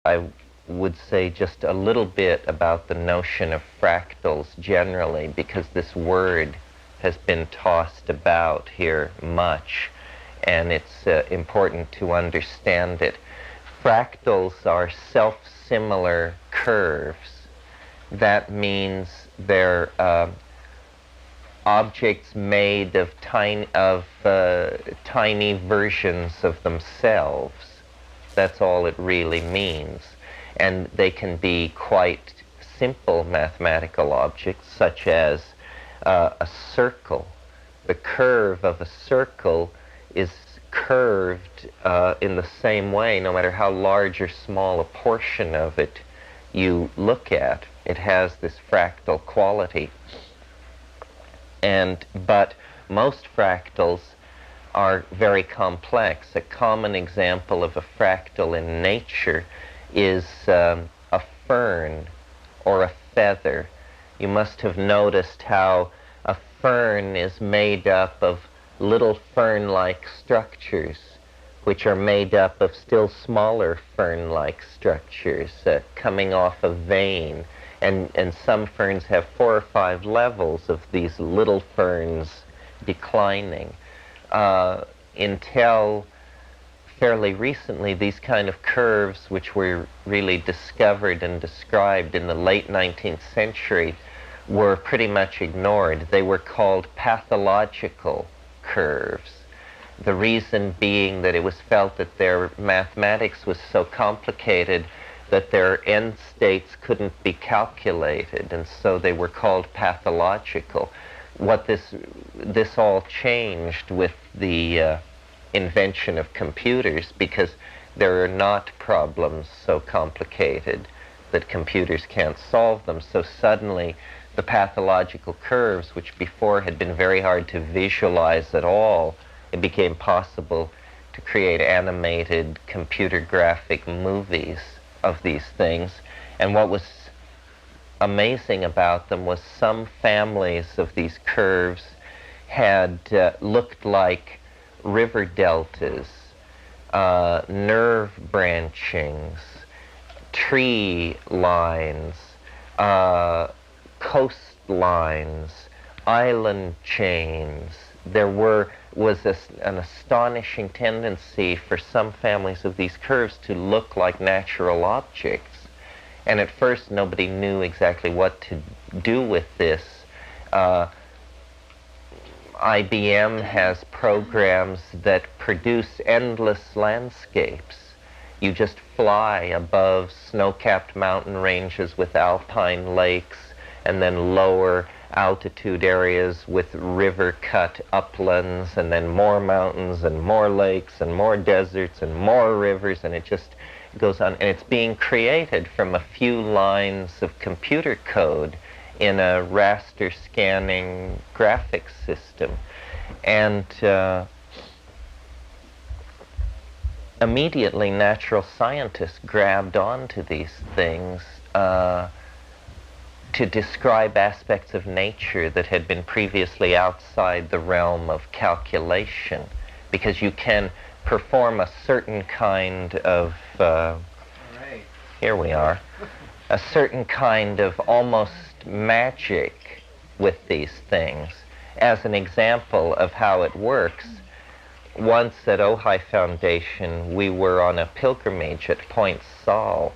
I would say just a little bit about the notion of fractals generally, because this word has been tossed about here much, and it's important to understand it. Fractals are self-similar curves. That means they're objects made of tiny versions of themselves. That's all it really means. And they can be quite simple mathematical objects, such as a circle. The curve of a circle is curved in the same way, no matter how large or small a portion of it you look at. It has this fractal quality. But most fractals are very complex. A common example of a fractal in nature is a fern or a feather. You must have noticed how a fern is made up of little fern-like structures, which are made up of still smaller fern-like structures coming off a vein. And some ferns have 4 or 5 levels of these little ferns declining. Until fairly recently, these kind of curves, which were really discovered and described in the late 19th century, were pretty much ignored. They were called pathological curves. The reason being that it was felt that their mathematics was so complicated that their end states couldn't be calculated, and so they were called pathological. What this all changed with the invention of computers, because there are not problems so complicated that computers can't solve them. So suddenly the pathological curves, which before had been very hard to visualize at all, it became possible to create animated computer graphic movies of these things. And what was amazing about them was some families of these curves had looked like river deltas, nerve branchings, tree lines, coastlines, island chains. There was an astonishing tendency for some families of these curves to look like natural objects. And at first nobody knew exactly what to do with this. IBM has programs that produce endless landscapes. You just fly above snow-capped mountain ranges with alpine lakes, and then lower altitude areas with river-cut uplands, and then more mountains and more lakes and more deserts and more rivers, and it just goes on. And it's being created from a few lines of computer code in a raster scanning graphics system. And immediately natural scientists grabbed onto these things to describe aspects of nature that had been previously outside the realm of calculation, because you can perform a certain kind of here we are, a certain kind of almost magic with these things. As an example of how it works, once at Ojai Foundation, we were on a pilgrimage at Point Sol,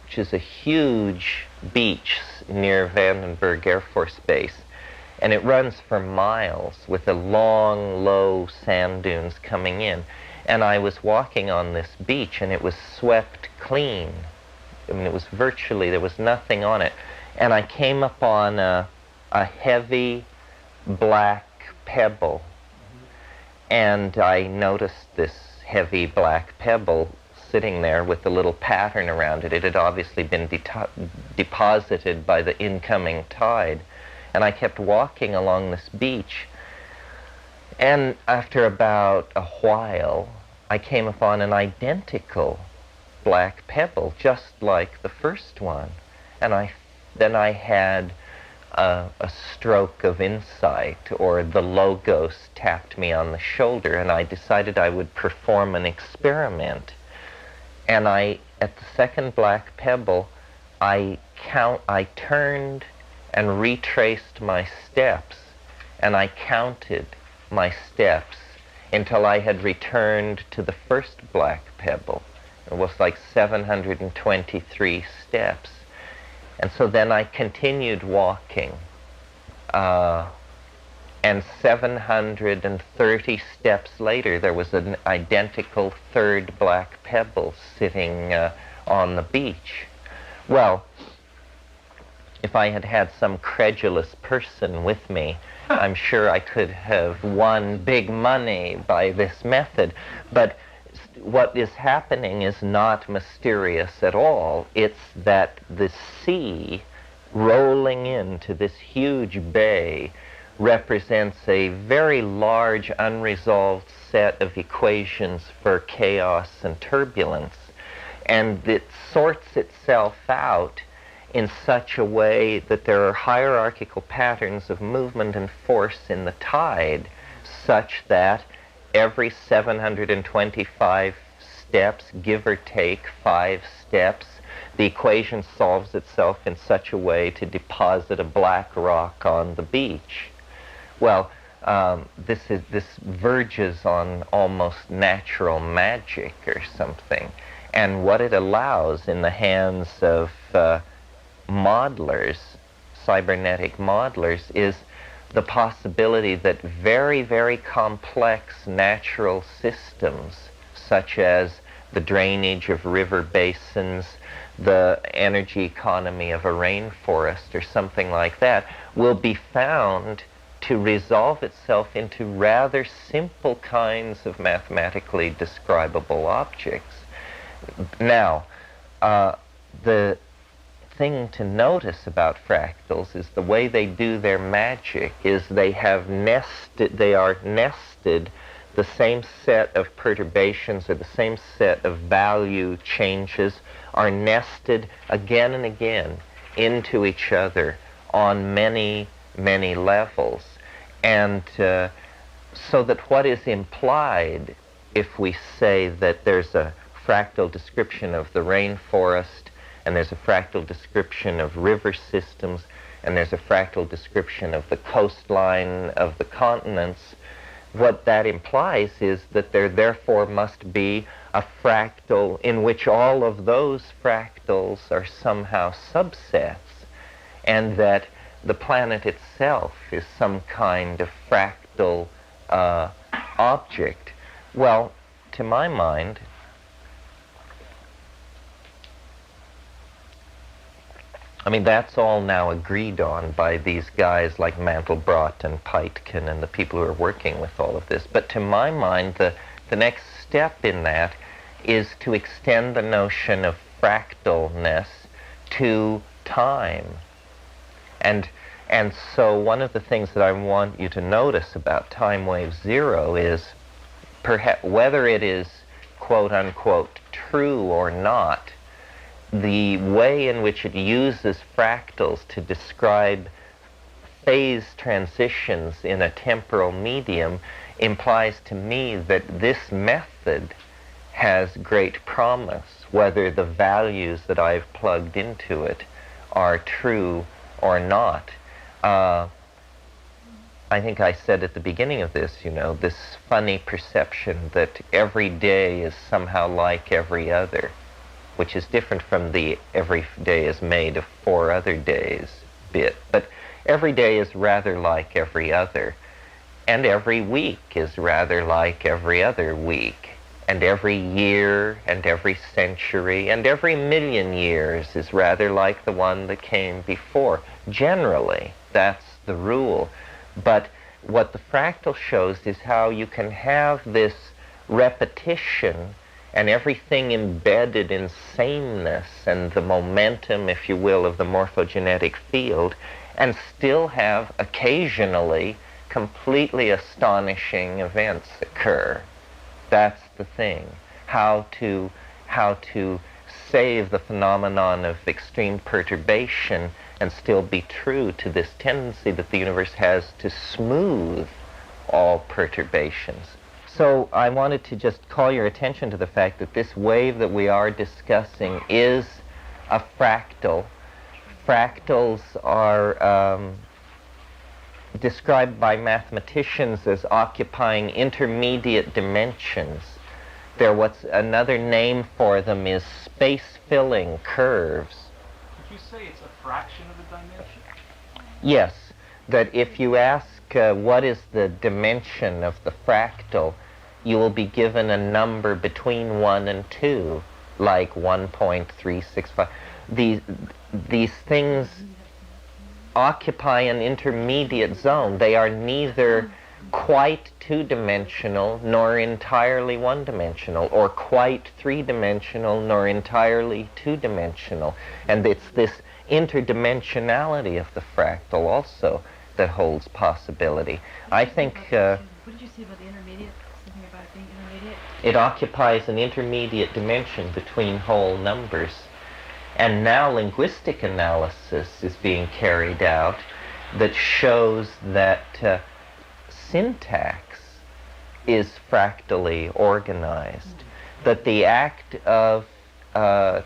which is a huge beach near Vandenberg Air Force Base. And it runs for miles with the long, low sand dunes coming in. And I was walking on this beach, and it was swept clean. I mean, it was virtually, there was nothing on it. And I came upon a heavy black pebble. And I noticed this heavy black pebble sitting there with a little pattern around it. It had obviously been deposited by the incoming tide. And I kept walking along this beach. And after about a while, I came upon an identical black pebble, just like the first one. And then I had a stroke of insight, or the Logos tapped me on the shoulder, and I decided I would perform an experiment. And I at the second black pebble, I turned and retraced my steps, and I counted my steps until I had returned to the first black pebble. It was like 723 steps. And so then I continued walking, and 730 steps later, there was an identical third black pebble sitting on the beach. Well, if I had had some credulous person with me, I'm sure I could have won big money by this method. But what is happening is not mysterious at all. It's that the sea rolling into this huge bay represents a very large unresolved set of equations for chaos and turbulence. And it sorts itself out in such a way that there are hierarchical patterns of movement and force in the tide, such that every 725 steps, give or take 5 steps, the equation solves itself in such a way to deposit a black rock on the beach. Well, this verges on almost natural magic or something. And what it allows in the hands of modelers, cybernetic modelers, is the possibility that very, very complex natural systems, such as the drainage of river basins, the energy economy of a rainforest, or something like that, will be found to resolve itself into rather simple kinds of mathematically describable objects. Now, the thing to notice about fractals is the way they do their magic is they are nested, the same set of perturbations or the same set of value changes are nested again and again into each other on many, many levels. And so that what is implied if we say that there's a fractal description of the rainforest, and there's a fractal description of river systems, and there's a fractal description of the coastline of the continents, what that implies is that there therefore must be a fractal in which all of those fractals are somehow subsets, and that the planet itself is some kind of fractal object. Well, to my mind, I mean, that's all now agreed on by these guys like Mandelbrot and Peitkin and the people who are working with all of this. But to my mind, the next step in that is to extend the notion of fractalness to time. And so one of the things that I want you to notice about time wave zero is perhaps whether it is quote-unquote true or not, the way in which it uses fractals to describe phase transitions in a temporal medium implies to me that this method has great promise, whether the values that I've plugged into it are true or not. I think I said at the beginning of this, this funny perception that every day is somehow like every other, which is different from the every day is made of 4 other days bit. But every day is rather like every other, and every week is rather like every other week, and every year and every century and every million years is rather like the one that came before. Generally, that's the rule. But what the fractal shows is how you can have this repetition and everything embedded in sameness and the momentum, if you will, of the morphogenetic field, and still have occasionally completely astonishing events occur. That's the thing. How to save the phenomenon of extreme perturbation and still be true to this tendency that the universe has to smooth all perturbations. So I wanted to just call your attention to the fact that this wave that we are discussing is a fractal. Fractals are described by mathematicians as occupying intermediate dimensions. What's another name for them is space-filling curves. Did you say it's a fraction of a dimension? Yes, that if you ask what is the dimension of the fractal, you will be given a number between 1 and 2, like 1.365. These things occupy an intermediate zone. They are neither quite two-dimensional nor entirely one-dimensional, or quite three-dimensional nor entirely two-dimensional. And it's this interdimensionality of the fractal also that holds possibility. I think... what did you say about the intermediate? Something about being intermediate? It occupies an intermediate dimension between whole numbers. And now linguistic analysis is being carried out that shows that syntax is fractally organized, that the act of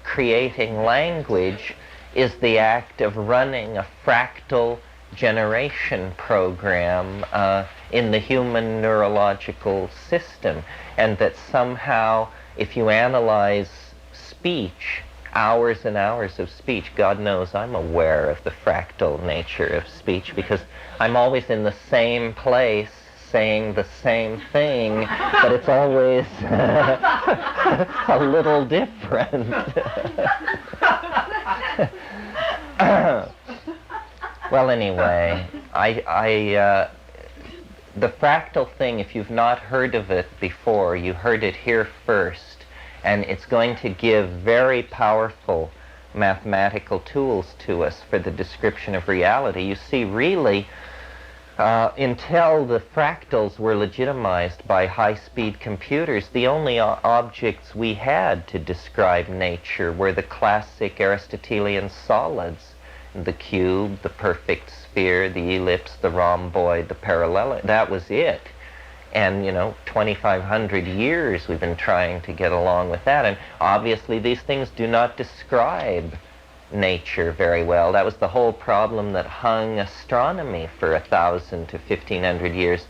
creating language is the act of running a fractal generation program in the human neurological system, and that somehow if you analyze speech, hours and hours of speech, God knows I'm aware of the fractal nature of speech because I'm always in the same place saying the same thing, but it's always a little different. Well, anyway, the fractal thing, if you've not heard of it before, you heard it here first. And it's going to give very powerful mathematical tools to us for the description of reality. You see, really, until the fractals were legitimized by high-speed computers, the only objects we had to describe nature were the classic Aristotelian solids: the cube, the perfect sphere, the ellipse, the rhomboid, the paralleloid. That was it. And, 2,500 years we've been trying to get along with that. And obviously these things do not describe nature very well. That was the whole problem that hung astronomy for 1,000 to 1,500 years,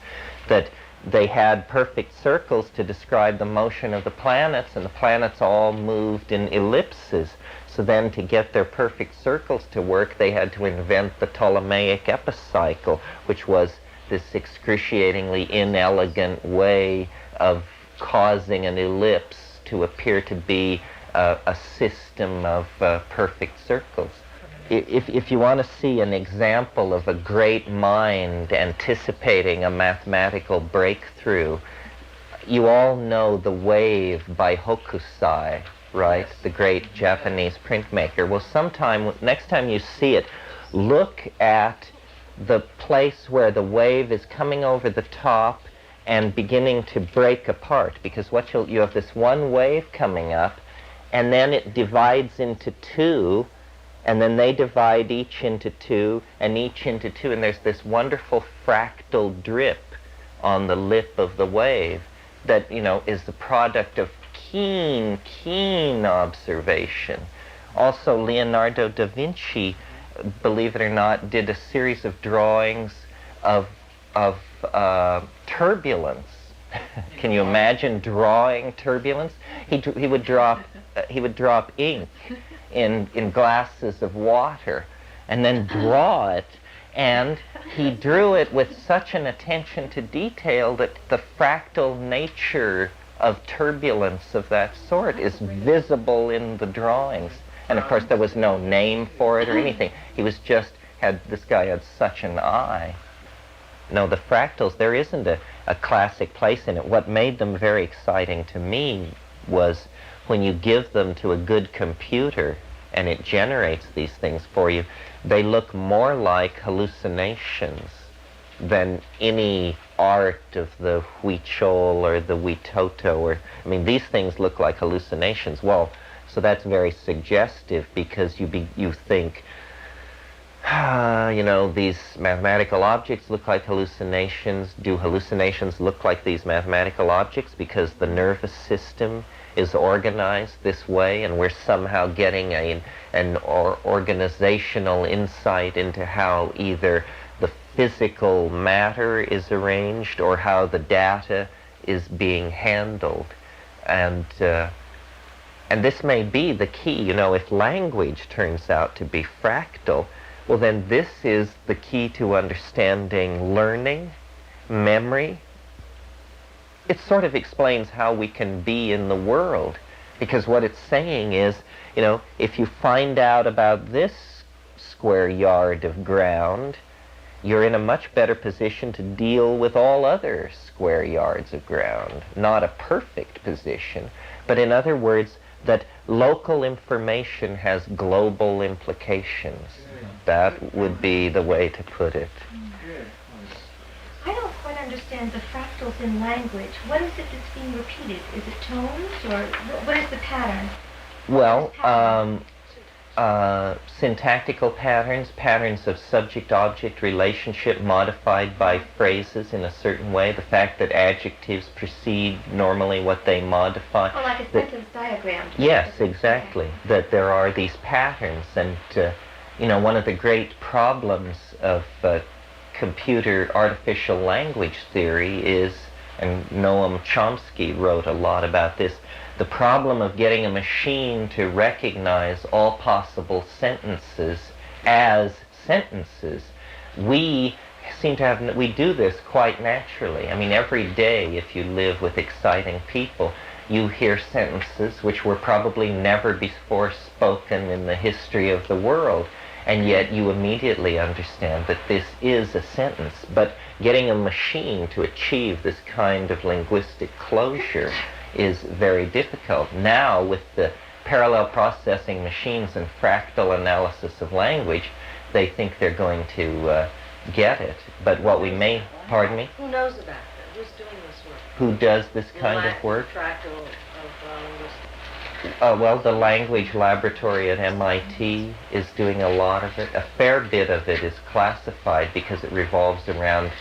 that they had perfect circles to describe the motion of the planets, and the planets all moved in ellipses. So then to get their perfect circles to work, they had to invent the Ptolemaic epicycle, which was this excruciatingly inelegant way of causing an ellipse to appear to be a system of perfect circles. If you want to see an example of a great mind anticipating a mathematical breakthrough, you all know The Wave by Hokusai, right? Yes. The great Japanese printmaker. Well, next time you see it, look at the place where the wave is coming over the top and beginning to break apart, because you have this one wave coming up, and then it divides into two, and then they divide each into two, and each into two, and there's this wonderful fractal drip on the lip of the wave that, is the product of keen observation. Also, Leonardo da Vinci, believe it or not, did a series of drawings of turbulence. Can you imagine drawing turbulence? He would drop ink in glasses of water and then draw it, and he drew it with such an attention to detail that the fractal nature of turbulence of that sort is visible in the drawings. And of course there was no name for it or anything. This guy had such an eye. No, the fractals, there isn't a classic place in it. What made them very exciting to me was when you give them to a good computer and it generates these things for you, they look more like hallucinations than any art of the Huichol or the Huitoto. These things look like hallucinations. Well, so that's very suggestive, because you think, You know, these mathematical objects look like hallucinations. Do hallucinations look like these mathematical objects because the nervous system is organized this way, and we're somehow getting an organizational insight into how either the physical matter is arranged or how the data is being handled. And this may be the key. You know, if language turns out to be fractal, well, then this is the key to understanding learning, memory. It sort of explains how we can be in the world, because what it's saying is, you know, if you find out about this square yard of ground, you're in a much better position to deal with all other square yards of ground. Not a perfect position, but in other words, that local information has global implications. That would be the way to put it. I don't quite understand the fractals in language. What is it that's being repeated? Is it tones, or what is the pattern? Well, syntactical patterns, patterns of subject-object relationship modified by phrases in a certain way, the fact that adjectives precede normally what they modify. Oh, like a sentence diagram. Yes, exactly. That there are these patterns, and you know, one of the great problems of computer artificial language theory is, and Noam Chomsky wrote a lot about this, the problem of getting a machine to recognize all possible sentences as sentences. We seem to have, we do this quite naturally. I mean, every day, if you live with exciting people, you hear sentences which were probably never before spoken in the history of the world, and yet you immediately understand that this is a sentence. But getting a machine to achieve this kind of linguistic closure is very difficult. Now, with the parallel processing machines and fractal analysis of language, they think they're going to get it. But what we may, pardon me? Who knows about that? Who's doing this work? Who does this kind of work? Fractal of linguistics. Well, the language laboratory at MIT is doing a lot of it. A fair bit of it is classified because it revolves around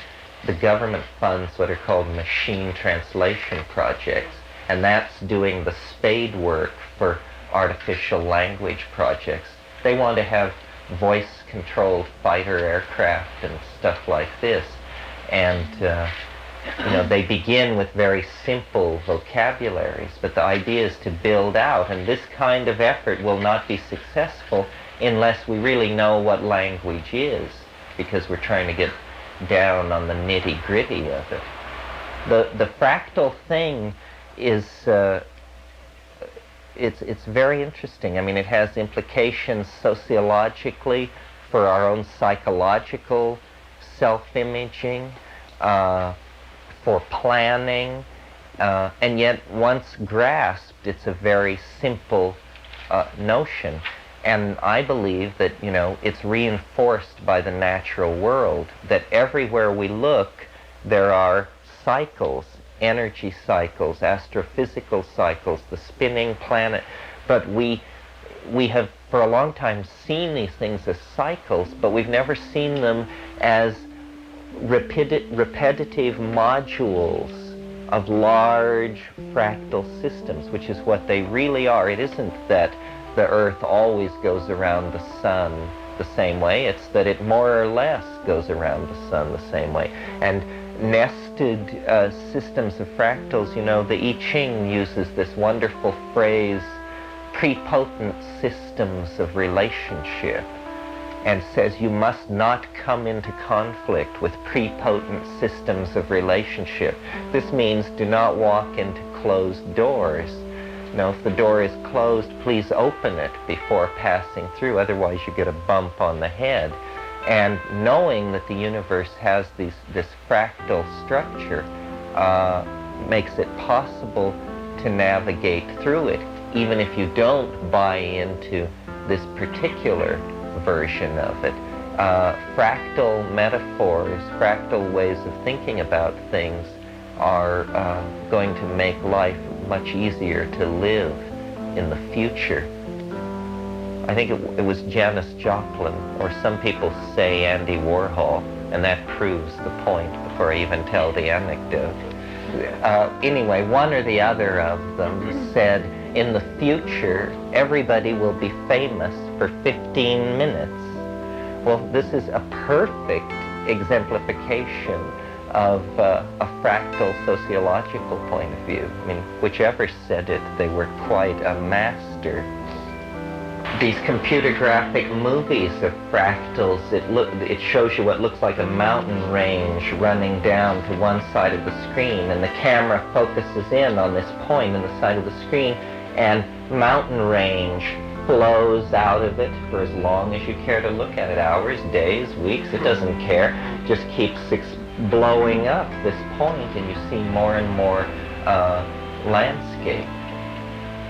the government funds what are called machine translation projects. And that's doing the spade work for artificial language projects. They want to have voice-controlled fighter aircraft and stuff like this. And you know, they begin with very simple vocabularies, but the idea is to build out, and this kind of effort will not be successful unless we really know what language is, because we're trying to get down on the nitty-gritty of it. The fractal thing is, it's very interesting. I mean, it has implications sociologically for our own psychological self-imaging, for planning, and yet once grasped, it's a very simple notion. And I believe that, you know, it's reinforced by the natural world, that everywhere we look, there are cycles, energy cycles, astrophysical cycles, the spinning planet. But we have for a long time seen these things as cycles, but we've never seen them as repetitive modules of large fractal systems, which is what they really are. It isn't that the Earth always goes around the sun the same way, it's that it more or less goes around the sun the same way. And nested systems of fractals, you know, the I Ching uses this wonderful phrase, prepotent systems of relationship, and says you must not come into conflict with prepotent systems of relationship. This means do not walk into closed doors. You know, if the door is closed, please open it before passing through, otherwise you get a bump on the head. And knowing that the universe has this fractal structure makes it possible to navigate through it, even if you don't buy into this particular version of it. Fractal metaphors, fractal ways of thinking about things are going to make life much easier to live in the future. I think it was Janis Joplin, or some people say Andy Warhol, and that proves the point before I even tell the anecdote. Anyway, one or the other of them said, in the future, everybody will be famous for 15 minutes. Well, this is a perfect exemplification of a fractal sociological point of view. I mean, whichever said it, they were quite a master. These computer graphic movies of fractals, it shows you what looks like a mountain range running down to one side of the screen, and the camera focuses in on this point in the side of the screen, and mountain range flows out of it for as long as you care to look at it, hours, days, weeks, it doesn't care, just keeps blowing up this point, and you see more and more landscape.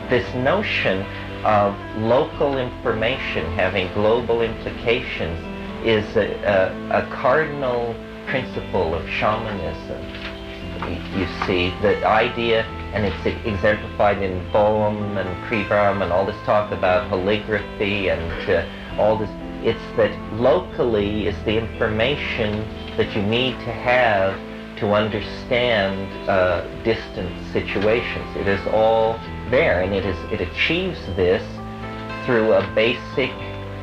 This notion of local information having global implications is a cardinal principle of shamanism. You see, the idea, and it's exemplified in Boehm and Prebrahm and all this talk about calligraphy and all this, it's that locally is the information that you need to have to understand distant situations. It is all there, and it achieves this through a basic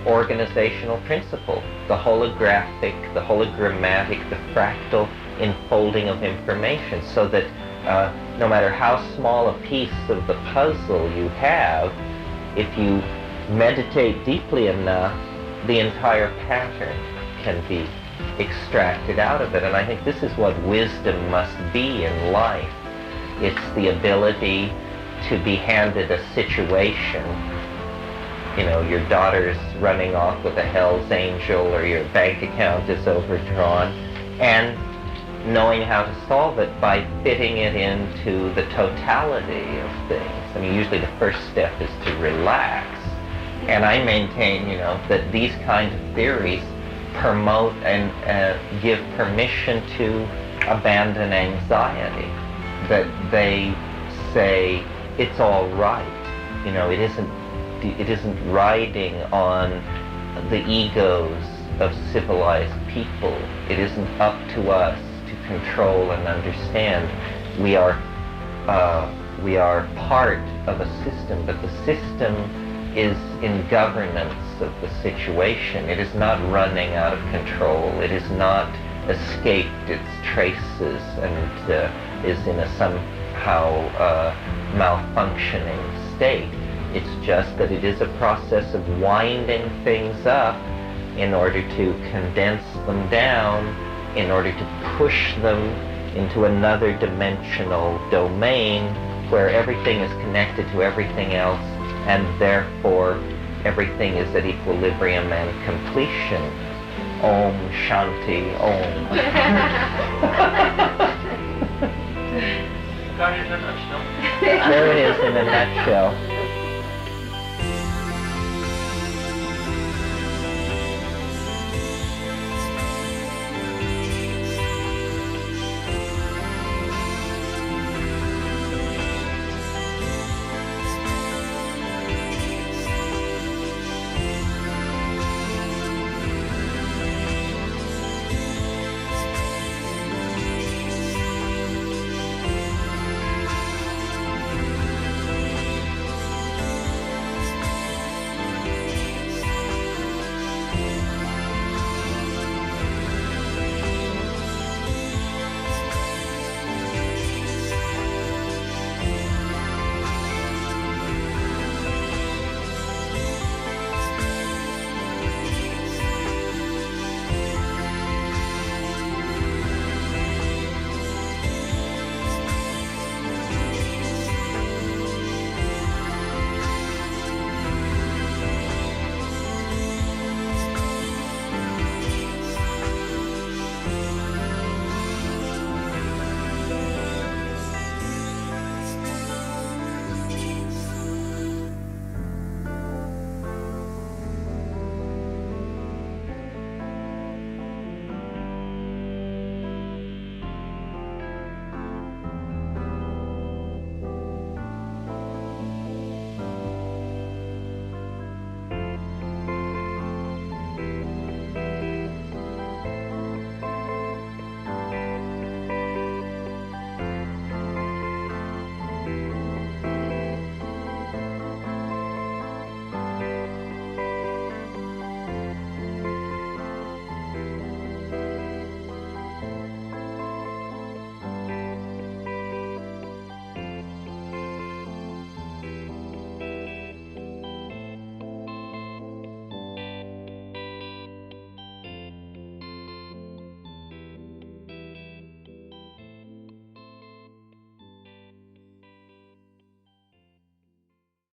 organizational principle, the holographic, the hologrammatic, the fractal enfolding of information, so that no matter how small a piece of the puzzle you have, if you meditate deeply enough, the entire pattern can be extracted out of it. And I think this is what wisdom must be in life. It's the ability to be handed a situation, you know, your daughter's running off with a Hell's Angel, or your bank account is overdrawn, and knowing how to solve it by fitting it into the totality of things. I mean, usually the first step is to relax. And I maintain, you know, that these kinds of theories promote and give permission to abandon anxiety, that they say it's all right. You know, it isn't riding on the egos of civilized people. It isn't up to us to control and understand. We are part of a system, but the system is in governance of the situation. It is not running out of control. It is not escaped its traces and is in a somehow malfunctioning state. It's just that it is a process of winding things up in order to condense them down, in order to push them into another dimensional domain where everything is connected to everything else, and therefore everything is at equilibrium and completion. Om Shanti Om. Got it in a nutshell. There it is in a nutshell.